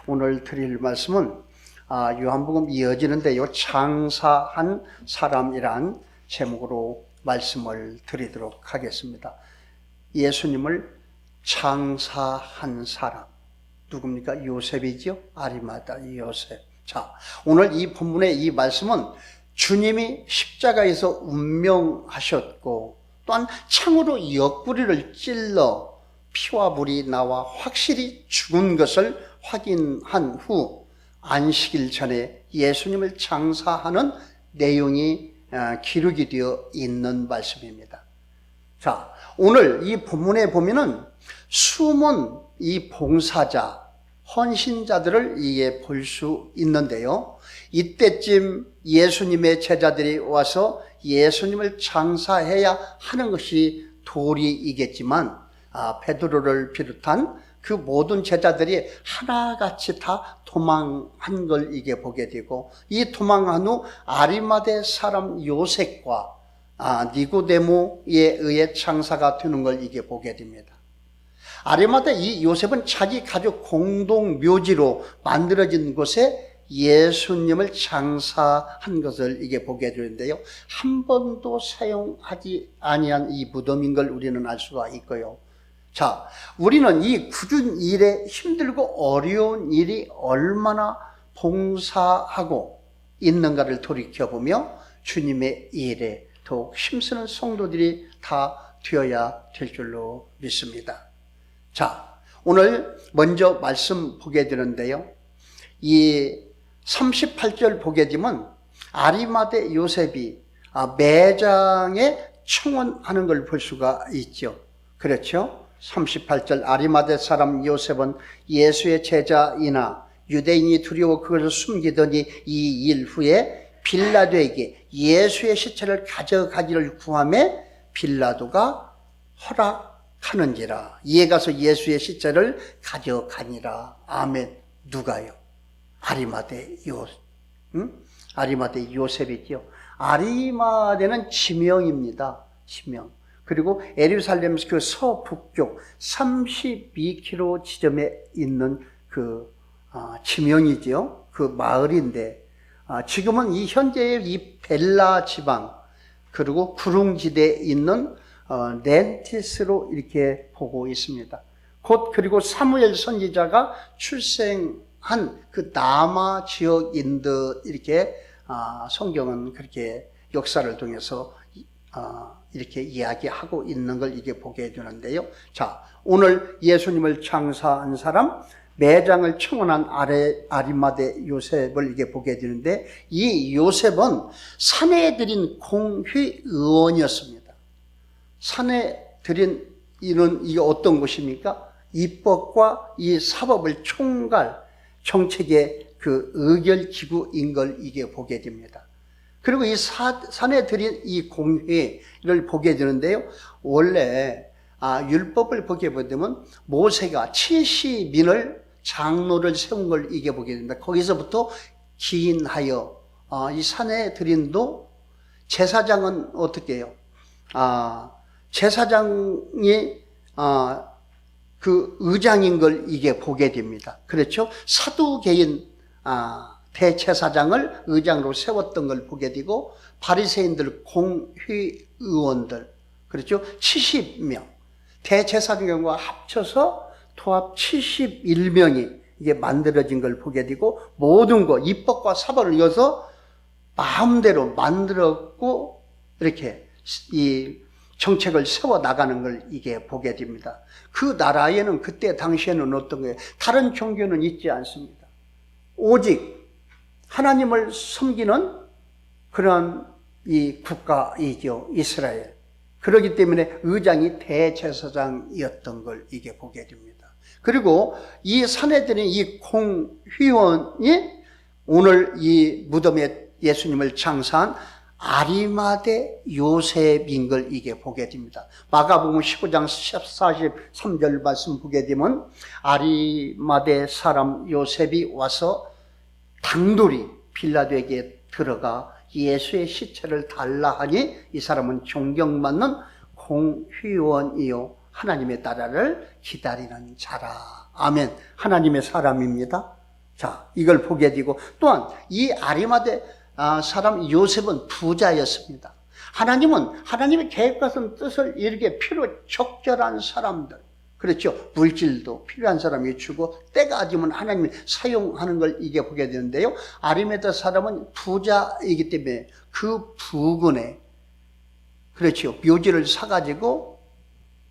오늘 드릴 말씀은 요한복음 이어지는데요. 장사한 사람이란 제목으로 말씀을 드리도록 하겠습니다. 예수님을 장사한 사람 누굽니까? 요셉이죠. 아리마다 요셉. 자, 오늘 이 본문의 이 말씀은 주님이 십자가에서 운명하셨고 또한 창으로 옆구리를 찔러 피와 물이 나와 확실히 죽은 것을 확인한 후 안식일 전에 예수님을 장사하는 내용이 기록이 되어 있는 말씀입니다. 자, 오늘 이 본문에 보면은 숨은 이 봉사자, 헌신자들을 이에 볼 수 있는데요. 이때쯤 예수님의 제자들이 와서 예수님을 장사해야 하는 것이 도리이겠지만 베드로를 비롯한 그 모든 제자들이 하나같이 다 도망한 걸 이게 보게 되고, 이 도망한 후 아리마대 사람 요셉과 니고데모에 의해 장사가 되는 걸 이게 보게 됩니다. 아리마대 이 요셉은 자기 가족 공동 묘지로 만들어진 곳에 예수님을 장사한 것을 이게 보게 되는데요. 한 번도 사용하지 아니한 이 무덤인 걸 우리는 알 수가 있고요. 자, 우리는 이 굳은 일에 힘들고 어려운 일이 얼마나 봉사하고 있는가를 돌이켜보며 주님의 일에 더욱 힘쓰는 성도들이 다 되어야 될 줄로 믿습니다. 자, 오늘 먼저 말씀 보게 되는데요. 이 38절 보게 되면 아리마대 요셉이 매장에 청원하는 걸 볼 수가 있죠. 그렇죠? 38절 아리마대 사람 요셉은 예수의 제자이나 유대인이 두려워 그것을 숨기더니 이 일 후에 빌라도에게 예수의 시체를 가져가기를 구하며 빌라도가 허락하는지라. 이에 가서 예수의 시체를 가져가니라. 아멘. 누가요? 아리마대 아리마대 요셉이죠. 아리마대는 지명입니다. 지명. 그리고 예루살렘 그 서북쪽 32km 지점에 있는 그 지명이죠. 그 마을인데 지금은 이 현재의 이 벨라 지방 그리고 구릉지대에 있는 렌티스로 이렇게 보고 있습니다. 곧 그리고 사무엘 선지자가 출생한 그 남아 지역인 듯 이렇게 성경은 그렇게 역사를 통해서 이렇게 이야기하고 있는 걸 이게 보게 해주는데요. 자, 오늘 예수님을 장사한 사람, 매장을 청원한 아리마대 요셉을 이게 보게 되는데, 이 요셉은 산에 들인 공회의원이었습니다. 산에 들인 이게 어떤 것입니까? 입법과 이 사법을 총괄 정책의 그 의결기구인 걸 이게 보게 됩니다. 그리고 이 산에 들인 이 공회를 보게 되는데요. 원래 율법을 보게 되면 모세가 70인을 장로를 세운 걸 이게 보게 됩니다. 거기서부터 기인하여 이 산에 들인도 제사장은 어떻게 해요? 제사장이 그 의장인 걸 이게 보게 됩니다. 그렇죠? 사두개인 대제사장을 의장으로 세웠던 걸 보게 되고, 바리새인들, 공회의원들, 그렇죠? 70명, 대제사장과 합쳐서 토합 71명이 이게 만들어진 걸 보게 되고, 모든 것, 입법과 사법을 이어서 마음대로 만들었고, 이렇게 이 정책을 세워 나가는 걸 이게 보게 됩니다. 그 나라에는 그때 당시에는 어떤 거예요? 다른 종교는 있지 않습니다. 오직 하나님을 섬기는 그런 이 국가이죠, 이스라엘. 그렇기 때문에 의장이 대제사장이었던 걸 이게 보게 됩니다. 그리고 이 산에 들인 이 공회원이 오늘 이 무덤에 예수님을 장사한 아리마대 요셉인 걸 이게 보게 됩니다. 마가복음 19장 43절 말씀 보게 되면 아리마대 사람 요셉이 와서 당돌이 빌라도에게 들어가 예수의 시체를 달라 하니 이 사람은 존경받는 공회원이요 하나님의 나라를 기다리는 자라. 아멘. 하나님의 사람입니다. 자, 이걸 보게 되고, 또한 이 아리마대 사람 요셉은 부자였습니다. 하나님은 하나님의 계획과 뜻을 이루게 필요 적절한 사람들, 그렇죠. 물질도 필요한 사람이 주고 때가 아니면 하나님이 사용하는 걸 이게 보게 되는데요. 아리마대 사람은 부자이기 때문에 그 부근에, 그렇죠, 묘지를 사가지고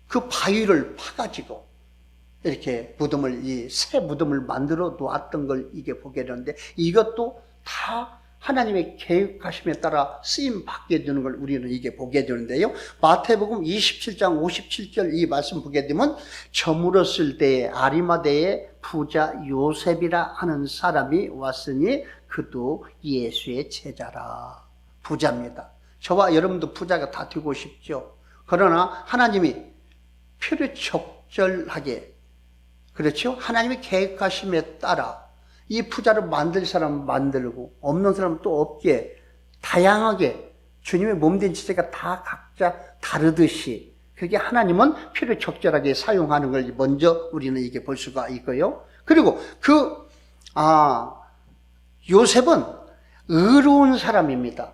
그 바위를 파가지고 이렇게 무덤을, 이 새 무덤을 만들어 놓았던 걸 이게 보게 되는데, 이것도 다 하나님의 계획하심에 따라 쓰임 받게 되는 걸 우리는 이게 보게 되는데요. 마태복음 27장 57절 이 말씀 보게 되면, 저물었을 때에 아리마대의 부자 요셉이라 하는 사람이 왔으니 그도 예수의 제자라. 부자입니다. 저와 여러분도 부자가 다 되고 싶죠. 그러나 하나님이 필요적절하게, 그렇죠, 하나님의 계획하심에 따라 이 부자를 만들 사람은 만들고 없는 사람은 또 없게, 다양하게 주님의 몸된 지체가 다 각자 다르듯이 그게 하나님은 필요적절하게 사용하는 걸 먼저 우리는 이게 볼 수가 있고요. 그리고 요셉은 의로운 사람입니다.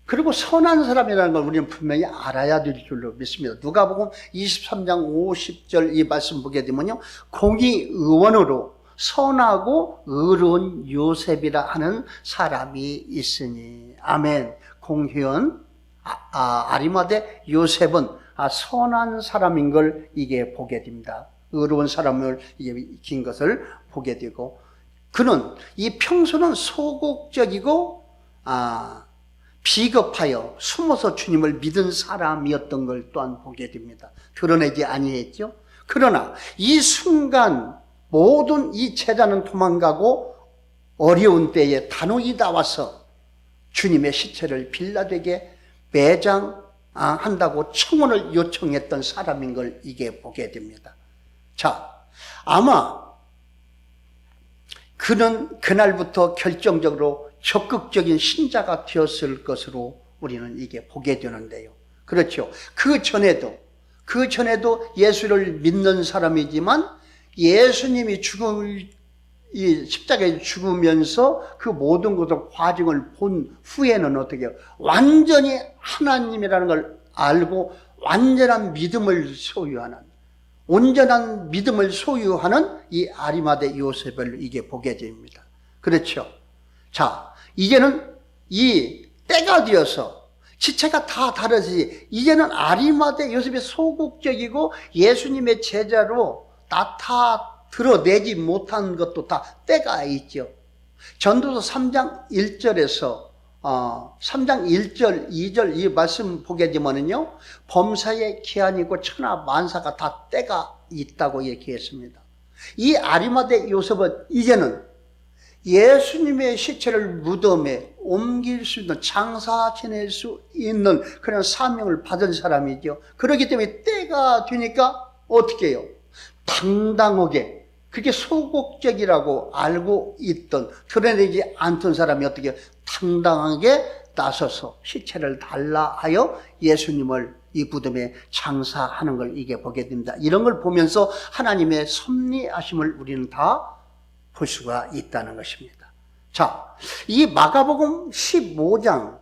그리고 선한 사람이라는 걸 우리는 분명히 알아야 될 줄로 믿습니다. 누가복음 23장 50절 이 말씀 보게 되면요, 공의의원으로 선하고 의로운 요셉이라 하는 사람이 있으니. 아멘. 공의원 아리마대 요셉은 선한 사람인 걸 이게 보게 됩니다. 의로운 사람을 이게 긴 것을 보게 되고, 그는 이 평소는 소극적이고 비겁하여 숨어서 주님을 믿은 사람이었던 걸 또한 보게 됩니다. 드러내지 아니했죠. 그러나 이 순간 모든 이 제자는 도망가고 어려운 때에 단호히 나와서 주님의 시체를 빌라도에게 매장한다고 청혼을 요청했던 사람인 걸 이게 보게 됩니다. 자, 아마 그는 그날부터 결정적으로 적극적인 신자가 되었을 것으로 우리는 이게 보게 되는데요. 그렇죠. 그 전에도 예수를 믿는 사람이지만 예수님이 이 십자가에 죽으면서 그 모든 것을 과정을 본 후에는 어떻게 해요? 완전히 하나님이라는 걸 알고 완전한 믿음을 소유하는, 온전한 믿음을 소유하는 이 아리마대 요셉을 이게 보게 됩니다. 그렇죠. 자, 이제는 이 때가 되어서 지체가 다 다르지, 이제는 아리마대 요셉이 소극적이고 예수님의 제자로 드러내지 못한 것도 다 때가 있죠. 전도서 3장 1절에서 3장 1절 2절 이 말씀 보게 되면요, 범사에 기한이고 천하 만사가 다 때가 있다고 얘기했습니다. 이 아리마대 요셉은 이제는 예수님의 시체를 무덤에 옮길 수 있는, 장사 지낼 수 있는 그런 사명을 받은 사람이죠. 그렇기 때문에 때가 되니까 어떻게 해요? 당당하게, 그게 소극적이라고 알고 있던, 드러내지 않던 사람이 어떻게 해요? 당당하게 나서서 시체를 달라 하여 예수님을 이 무덤에 장사하는 걸 이게 보게 됩니다. 이런 걸 보면서 하나님의 섭리하심을 우리는 다 볼 수가 있다는 것입니다. 자, 이 마가복음 15장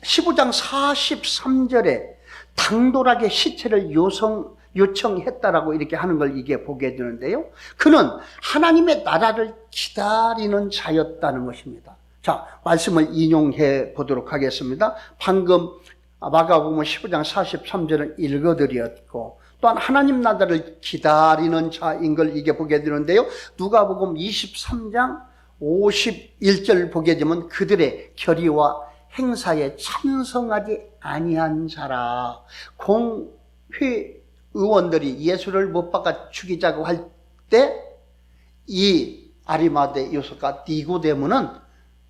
15장 43절에 당돌하게 시체를 요청했다라고 이렇게 하는 걸 이게 보게 되는데요. 그는 하나님의 나라를 기다리는 자였다는 것입니다. 자, 말씀을 인용해 보도록 하겠습니다. 방금 마가복음 15장 43절은 읽어드렸고, 또한 하나님 나라를 기다리는 자인 걸 이게 보게 되는데요. 누가복음 23장 51절 보게 되면 그들의 결의와 행사에 찬성하지 아니한 자라. 공회의원들이 예수를 못 박아 죽이자고 할 때 이 아리마대 요셉과 니고데모는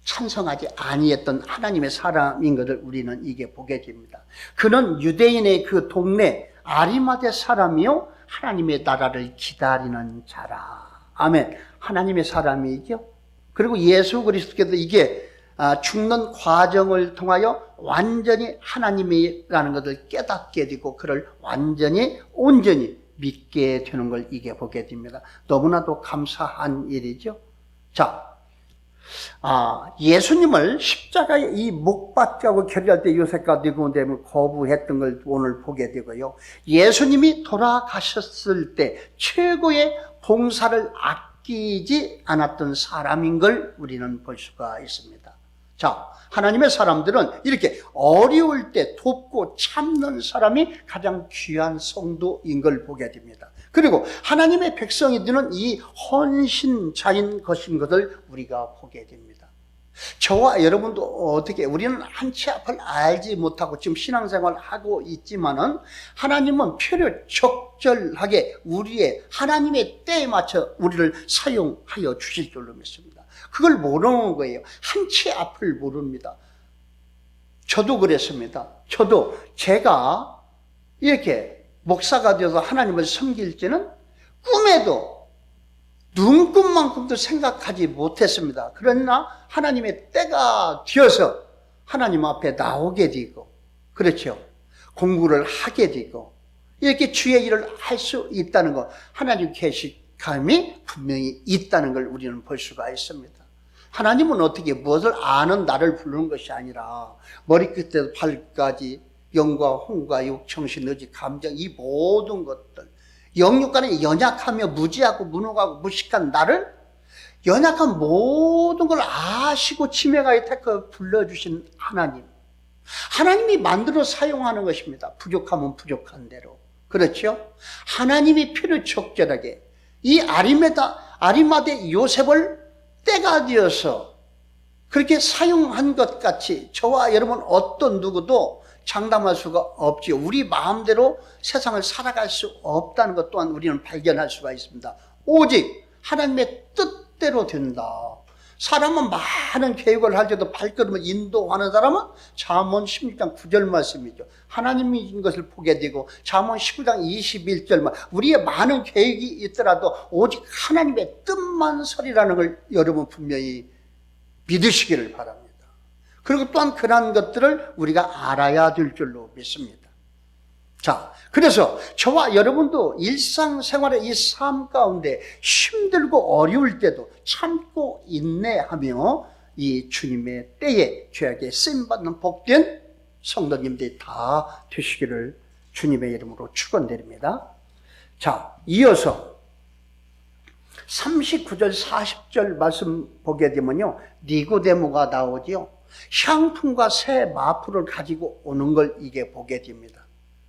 찬성하지 아니했던 하나님의 사람인 것을 우리는 이게 보게 됩니다. 그는 유대인의 그 동네 아리마대 사람이요, 하나님의 나라를 기다리는 자라. 아멘. 하나님의 사람이죠. 그리고 예수 그리스도께서 이게 죽는 과정을 통하여 완전히 하나님이라는 것을 깨닫게 되고 그를 완전히 온전히 믿게 되는 걸 이게 보게 됩니다. 너무나도 감사한 일이죠. 자, 예수님을 십자가에 이 못 박자고 결의할 때 요셉과 니고데모를 거부했던 걸 오늘 보게 되고요. 예수님이 돌아가셨을 때 최고의 봉사를 아끼지 않았던 사람인 걸 우리는 볼 수가 있습니다. 자, 하나님의 사람들은 이렇게 어려울 때 돕고 참는 사람이 가장 귀한 성도인 걸 보게 됩니다. 그리고 하나님의 백성이 되는 이 헌신자인 것인 것을 우리가 보게 됩니다. 저와 여러분도 어떻게, 우리는 한치 앞을 알지 못하고 지금 신앙생활을 하고 있지만은 하나님은 필요 적절하게 우리의 하나님의 때에 맞춰 우리를 사용하여 주실 줄로 믿습니다. 그걸 모르는 거예요. 한치 앞을 모릅니다. 저도 그랬습니다. 저도 제가 이렇게 목사가 되어서 하나님을 섬길지는 꿈에도 눈꽃만큼도 생각하지 못했습니다. 그러나 하나님의 때가 되어서 하나님 앞에 나오게 되고, 그렇죠. 공부를 하게 되고, 이렇게 주의 일을 할 수 있다는 것, 하나님 계시감이 분명히 있다는 걸 우리는 볼 수가 있습니다. 하나님은 어떻게 무엇을 아는 나를 부르는 것이 아니라 머리끝에서 발까지 영과 혼과 육, 정신, 의지, 감정, 이 모든 것들, 영육간에 연약하며 무지하고 무능하고 무식한 나를 연약한 모든 걸 아시고 지명하여 택하 불러주신 하나님, 하나님이 만들어 사용하는 것입니다. 부족하면 부족한 대로. 그렇죠? 하나님이 필요 적절하게 이 아리마대 요셉을 때가 되어서 그렇게 사용한 것 같이 저와 여러분 어떤 누구도 장담할 수가 없지요. 우리 마음대로 세상을 살아갈 수 없다는 것 또한 우리는 발견할 수가 있습니다. 오직 하나님의 뜻대로 된다. 사람은 많은 계획을 할 때도 발걸음을 인도하는 사람은 잠언 16장 9절 말씀이죠. 하나님인 것을 보게 되고 잠언 19장 21절 말, 우리의 많은 계획이 있더라도 오직 하나님의 뜻만 서리라는 걸 여러분 분명히 믿으시기를 바랍니다. 그리고 또한 그러한 것들을 우리가 알아야 될 줄로 믿습니다. 자, 그래서 저와 여러분도 일상생활의 이 삶 가운데 힘들고 어려울 때도 참고 인내하며 이 주님의 때에 죄악에 쓰임받는 복된 성도님들이 다 되시기를 주님의 이름으로 축원드립니다. 자, 이어서 39절 40절 말씀 보게 되면요, 니고데모가 나오지요. 향품과 새 마풀을 가지고 오는 걸 이게 보게 됩니다.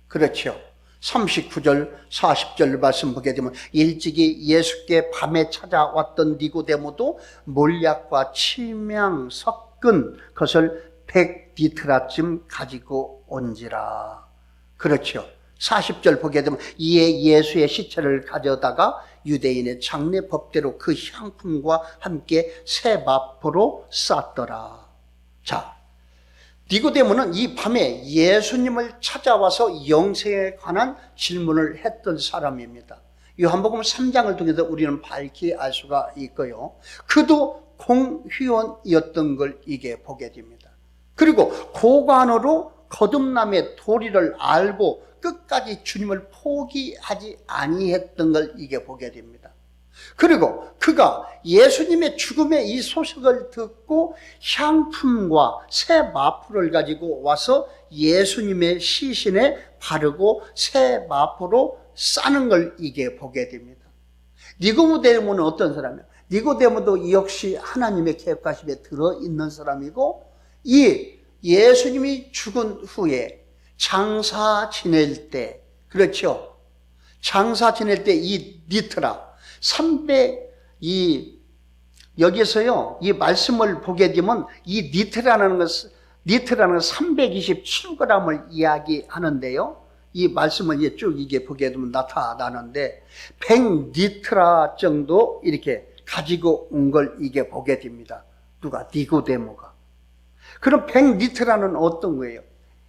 그렇죠. 39절 40절 말씀 보게 되면 일찍이 예수께 밤에 찾아왔던 니고데모도 몰약과 침향 섞은 것을 100리트라쯤 가지고 온지라. 그렇죠. 40절 보게 되면 이에 예수의 시체를 가져다가 유대인의 장례 법대로 그 향품과 함께 새 마포로 쌌더라. 자, 니고데모는 이 밤에 예수님을 찾아와서 영생에 관한 질문을 했던 사람입니다. 요한복음 3장을 통해서 우리는 밝히 알 수가 있고요. 그도 공회원이었던 걸 이게 보게 됩니다. 그리고 고관으로 거듭남의 도리를 알고 끝까지 주님을 포기하지 아니했던 걸 이게 보게 됩니다. 그리고 그가 예수님의 죽음의 이 소식을 듣고 향품과 새 마포를 가지고 와서 예수님의 시신에 바르고 새 마포로 싸는 걸 이게 보게 됩니다. 니고데모는 어떤 사람이에요? 니고데모도 역시 하나님의 계획하심에 들어있는 사람이고, 이 예수님이 죽은 후에 장사 지낼 때, 그렇죠? 장사 지낼 때 이 니트라 300, 여기서요, 이 말씀을 보게 되면 이 니트라는 것은 327g을 이야기하는데요. 이 말씀을 쭉 이게 보게 되면 나타나는데 100리트라 정도 이렇게 가지고 온 걸 이게 보게 됩니다. 누가? 니고데모가. 그럼 100리트라는 어떤 거예요?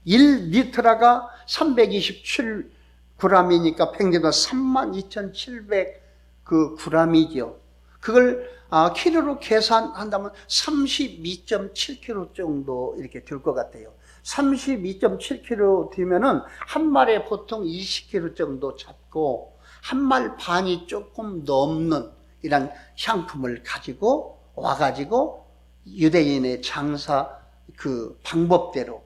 1리트라가 327g이니까 100리트라 32,700 그 g이죠. 그걸 키로로 계산한다면 32.7kg 정도 이렇게 될 것 같아요. 32.7kg 되면은 한 마리에 보통 20kg 정도 잡고 한 말 반이 조금 넘는 이런 향품을 가지고 와가지고 유대인의 장사 그 방법대로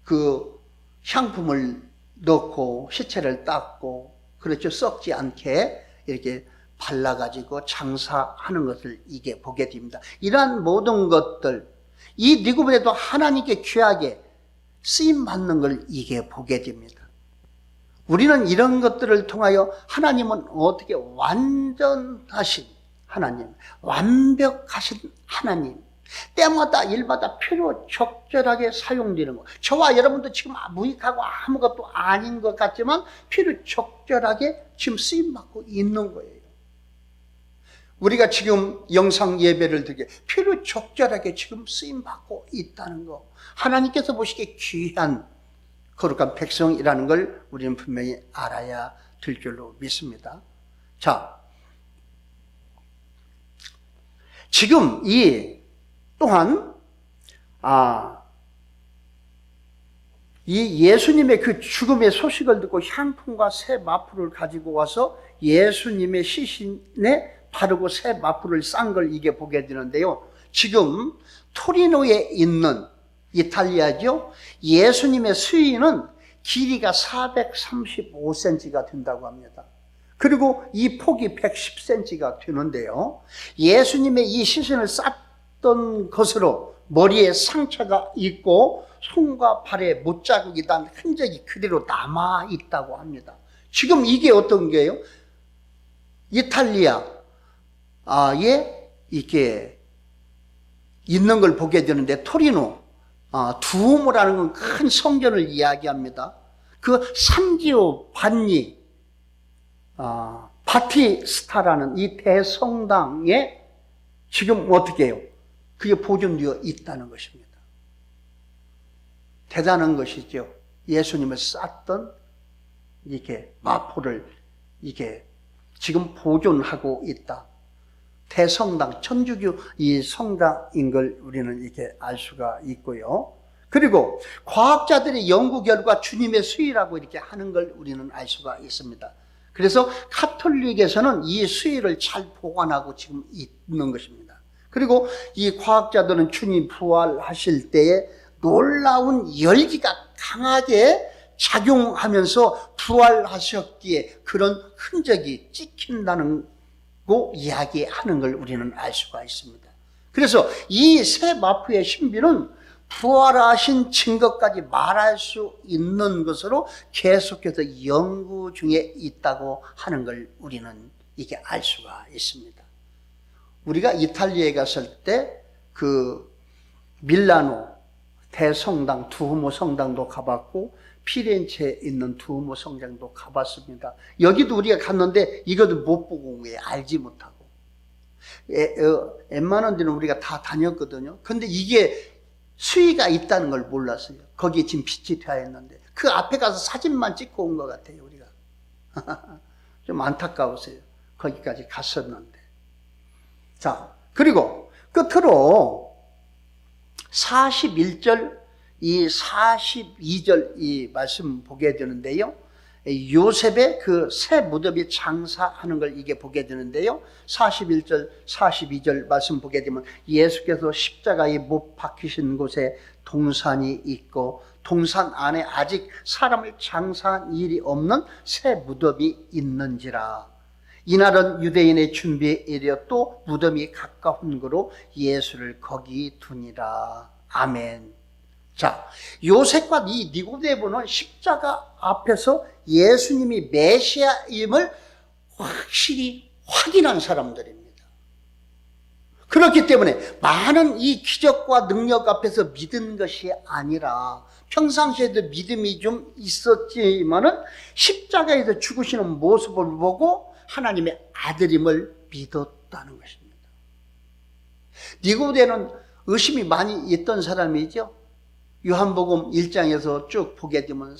그 향품을 넣고 시체를 닦고, 그렇죠, 썩지 않게 이렇게 발라가지고 장사하는 것을 이게 보게 됩니다. 이러한 모든 것들, 이 니고데도 하나님께 귀하게 쓰임받는 걸 이게 보게 됩니다. 우리는 이런 것들을 통하여 하나님은 어떻게 완전하신 하나님, 완벽하신 하나님, 때마다 일마다 필요 적절하게 사용되는 것. 저와 여러분도 지금 무익하고 아무것도 아닌 것 같지만 필요 적절하게 지금 쓰임받고 있는 거예요. 우리가 지금 영상 예배를 드리게 필요 적절하게 지금 쓰임받고 있다는 거, 하나님께서 보시기에 귀한 거룩한 백성이라는 걸 우리는 분명히 알아야 될 줄로 믿습니다. 자, 지금 또한 이 예수님의 그 죽음의 소식을 듣고 향품과 새 마풀을 가지고 와서 예수님의 시신에 바르고 새 마풀을 싼 걸 이게 보게 되는데요. 지금 토리노에 있는 이탈리아죠. 예수님의 수의는 길이가 435cm가 된다고 합니다. 그리고 이 폭이 110cm가 되는데요. 예수님의 이 시신을 쌌던 것으로 머리에 상처가 있고 손과 발에 못자국이 난 흔적이 그대로 남아 있다고 합니다. 지금 이게 어떤 게요? 이탈리아에 이게 있는 걸 보게 되는데, 토리노 두오모라는 건 큰 성전을 이야기합니다. 그 산지오 반니 바티스타라는 이 대성당에 지금 어떻게 해요? 그게 보존되어 있다는 것입니다. 대단한 것이죠. 예수님을 쌌던 이게 마포를 이게 지금 보존하고 있다. 대성당, 천주교 이 성당인 걸 우리는 이렇게 알 수가 있고요. 그리고 과학자들의 연구 결과 주님의 수의라고 이렇게 하는 걸 우리는 알 수가 있습니다. 그래서 카톨릭에서는 이 수의를 잘 보관하고 지금 있는 것입니다. 그리고 이 과학자들은 주님 부활하실 때에 놀라운 열기가 강하게 작용하면서 부활하셨기에 그런 흔적이 찍힌다는 거 이야기하는 걸 우리는 알 수가 있습니다. 그래서 이 새 마푸의 신비는 부활하신 증거까지 말할 수 있는 것으로 계속해서 연구 중에 있다고 하는 걸 우리는 이게 알 수가 있습니다. 우리가 이탈리아에 갔을 때 그 밀라노 대성당 두오모 성당도 가봤고 피렌체에 있는 두오모 성당도 가봤습니다. 여기도 우리가 갔는데 이것도 못 보고 온 거예요. 알지 못하고. 웬만한 데는 우리가 다 다녔거든요. 근데 이게 수위가 있다는 걸 몰랐어요. 거기에 지금 빛이 되어 있는데 그 앞에 가서 사진만 찍고 온 것 같아요. 우리가 좀 안타까우세요. 거기까지 갔었는데. 자, 그리고 끝으로 41절 이 42절 이 말씀 보게 되는데요. 요셉의 그 새 무덤이 장사하는 걸 이게 보게 되는데요. 41절, 42절 말씀 보게 되면 예수께서 십자가에 못 박히신 곳에 동산이 있고 동산 안에 아직 사람을 장사한 일이 없는 새 무덤이 있는지라. 이날은 유대인의 준비일이여 또 무덤이 가까운 거로 예수를 거기 두니라. 아멘. 자, 요셉과 이 니고데모는 십자가 앞에서 예수님이 메시아임을 확실히 확인한 사람들입니다. 그렇기 때문에 많은 이 기적과 능력 앞에서 믿은 것이 아니라 평상시에도 믿음이 좀 있었지만은 십자가에서 죽으시는 모습을 보고 하나님의 아들임을 믿었다는 것입니다. 니고데는 의심이 많이 있던 사람이죠. 요한복음 1장에서 쭉 보게 되면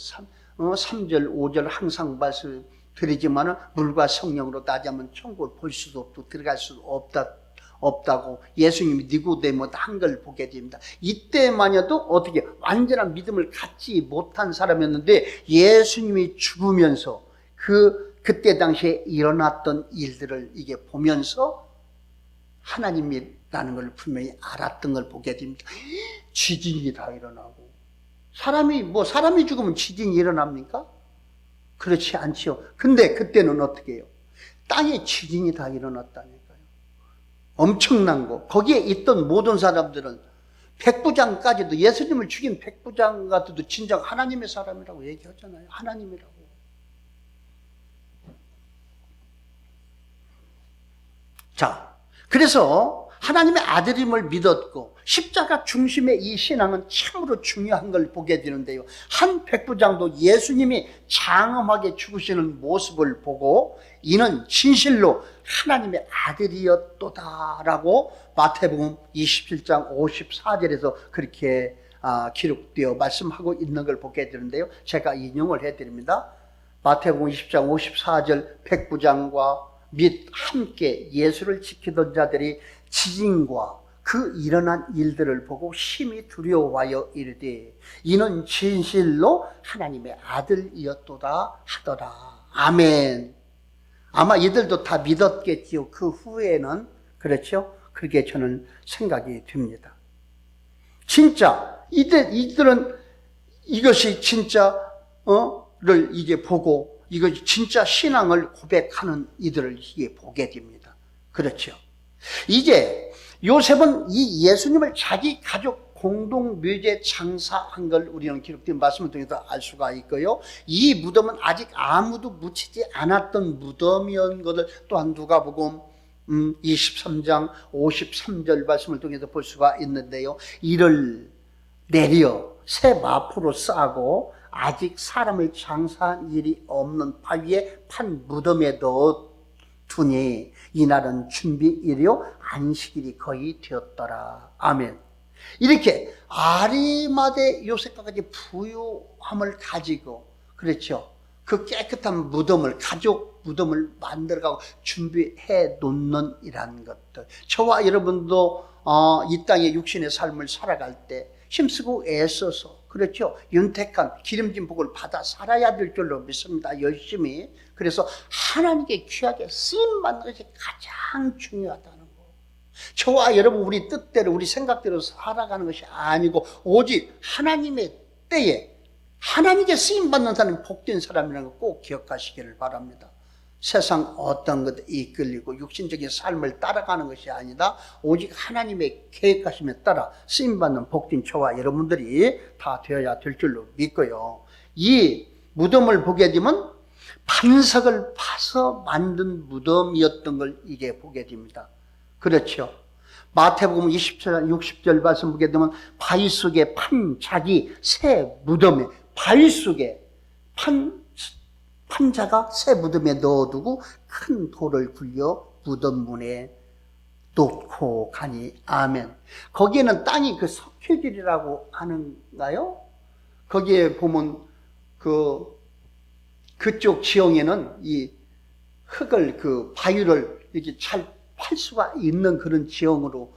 3절, 5절 항상 말씀드리지만 물과 성령으로 따지면 천국을 볼 수도 없고 들어갈 수도 없다고 예수님이 니고데모 한 걸 보게 됩니다. 이때만여도 어떻게 완전한 믿음을 갖지 못한 사람이었는데 예수님이 죽으면서 그 그때 당시에 일어났던 일들을 이게 보면서 하나님이라는 걸 분명히 알았던 걸 보게 됩니다. 지진이 다 일어나고, 사람이 죽으면 지진이 일어납니까? 그렇지 않지요. 근데 그때는 어떻게 해요? 땅에 지진이 다 일어났다니까요. 엄청난 거. 거기에 있던 모든 사람들은 백부장까지도, 예수님을 죽인 백부장 같아도 진정 하나님의 사람이라고 얘기하잖아요. 하나님이라고. 자, 그래서 하나님의 아들임을 믿었고 십자가 중심의 이 신앙은 참으로 중요한 걸 보게 되는데요. 한 백부장도 예수님이 장엄하게 죽으시는 모습을 보고 이는 진실로 하나님의 아들이었도다라고 마태복음 27장 54절에서 그렇게 기록되어 말씀하고 있는 걸 보게 되는데요. 제가 인용을 해드립니다. 마태복음 20장 54절, 백부장과 및 함께 예수를 지키던 자들이 지진과 그 일어난 일들을 보고 심히 두려워하여 이르되 이는 진실로 하나님의 아들이었도다 하더라. 아멘. 아마 이들도 다 믿었겠지요. 그 후에는. 그렇죠? 그렇게 저는 생각이 듭니다. 진짜 이들은 이것이 진짜를 이제 보고 이것이 진짜 신앙을 고백하는 이들을 이게 보게 됩니다. 그렇죠? 이제 요셉은 이 예수님을 자기 가족 공동묘지에 장사한 걸 우리는 기록된 말씀을 통해서 알 수가 있고요. 이 무덤은 아직 아무도 묻히지 않았던 무덤이었던 것을 또한 누가복음 23장 53절 말씀을 통해서 볼 수가 있는데요. 이를 내려 새 마포로 싸고 아직 사람을 장사한 일이 없는 바위에 판 무덤에 넣어두니 이날은 준비일이요 안식일이 거의 되었더라. 아멘. 이렇게 아리마대 요셉과까지 부유함을 가지고, 그렇죠, 그 깨끗한 무덤을, 가족 무덤을 만들어가고 준비해 놓는 이라는 것들. 저와 여러분도 이 땅의 육신의 삶을 살아갈 때 힘쓰고 애써서, 그렇죠, 윤택한 기름진 복을 받아 살아야 될 줄로 믿습니다. 열심히. 그래서 하나님께 귀하게 쓰임받는 것이 가장 중요하다는 거. 저와 여러분 우리 뜻대로 우리 생각대로 살아가는 것이 아니고 오직 하나님의 때에 하나님께 쓰임받는 사람이 복된 사람이라는 걸 꼭 기억하시기를 바랍니다. 세상 어떤 것에 이끌리고 육신적인 삶을 따라가는 것이 아니다. 오직 하나님의 계획하심에 따라 쓰임받는 복된 저와 여러분들이 다 되어야 될 줄로 믿고요. 이 무덤을 보게 되면 반석을 파서 만든 무덤이었던 걸 이게 보게 됩니다. 그렇죠. 마태복음 20절 60절 말씀 보게 되면 바위 속에 판 자기 새 무덤에, 바위 속에 판자가 새 무덤에 넣어두고 큰 돌을 굴려 무덤 문에 놓고 가니. 아멘. 거기에는 땅이 그 석회질이라고 하는가요? 거기에 보면 그쪽 지형에는 이 흙을, 그 바위를 이렇게 잘 팔 수가 있는 그런 지형으로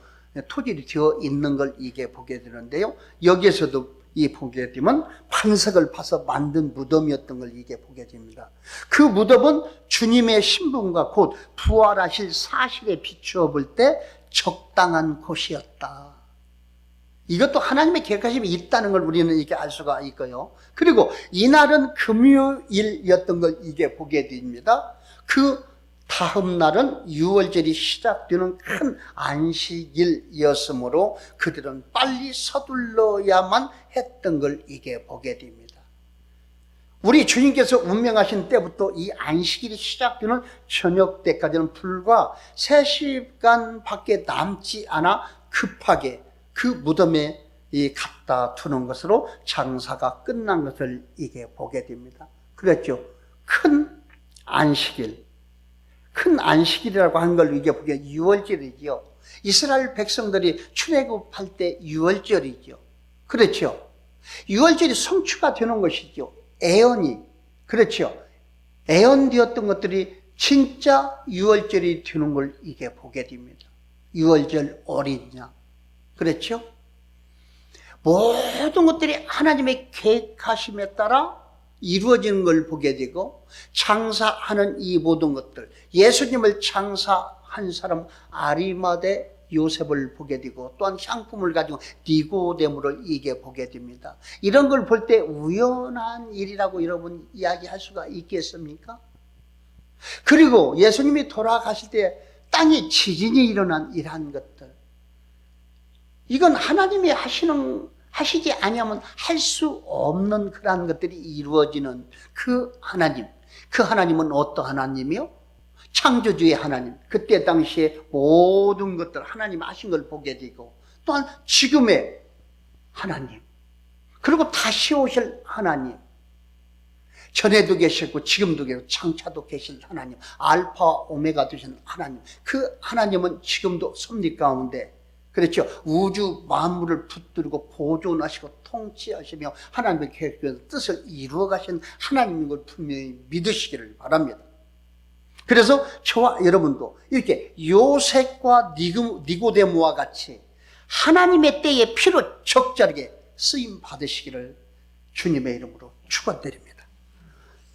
토질이 되어 있는 걸 이게 보게 되는데요. 여기에서도 이 보게 되면 반석을 파서 만든 무덤이었던 걸 이게 보게 됩니다. 그 무덤은 주님의 신분과 곧 부활하실 사실에 비추어 볼 때 적당한 곳이었다. 이것도 하나님의 계획하심이 있다는 걸 우리는 이렇게 알 수가 있고요. 그리고 이날은 금요일이었던 걸 이게 보게 됩니다. 그 다음 날은 유월절이 시작되는 큰 안식일이었으므로 그들은 빨리 서둘러야만 했던 걸 이게 보게 됩니다. 우리 주님께서 운명하신 때부터 이 안식일이 시작되는 저녁 때까지는 불과 3시간밖에 남지 않아 급하게 그 무덤에 갖다 두는 것으로 장사가 끝난 것을 이게 보게 됩니다. 그랬죠. 큰 안식일이라고 한 걸 이게 보게 유월절이죠. 이스라엘 백성들이 출애굽할 때 유월절이죠. 그렇죠. 유월절이 성취가 되는 것이죠. 애언이, 그렇죠, 애언되었던 것들이 진짜 유월절이 되는 걸 이게 보게 됩니다. 유월절 어린 양, 그렇죠. 모든 것들이 하나님의 계획하심에 따라 이루어지는 걸 보게 되고, 창사하는 이 모든 것들, 예수님을 창사한 사람 아리마대 요셉을 보게 되고, 또한 향품을 가지고 니고데모를 이게 보게 됩니다. 이런 걸 볼 때 우연한 일이라고 여러분 이야기할 수가 있겠습니까? 그리고 예수님이 돌아가실 때 땅에 지진이 일어난 이러한 것들, 이건 하나님이 하시지 아니하면 할 수 없는 그러한 것들이 이루어지는 그 하나님은 어떤 하나님이요? 창조주의 하나님. 그때 당시에 모든 것들 하나님 하신 걸 보게 되고, 또한 지금의 하나님, 그리고 다시 오실 하나님, 전에도 계셨고 지금도 계시고 장차도 계신 하나님, 알파 오메가 되신 하나님, 그 하나님은 지금도 섭리 가운데, 그렇죠, 우주 만물을 붙들고 보존하시고 통치하시며 하나님의 계획과 뜻을 이루어 가신 하나님인 걸 분명히 믿으시기를 바랍니다. 그래서 저와 여러분도 이렇게 요셉과 니고데모와 같이 하나님의 때에 피로 적절하게 쓰임 받으시기를 주님의 이름으로 축원드립니다.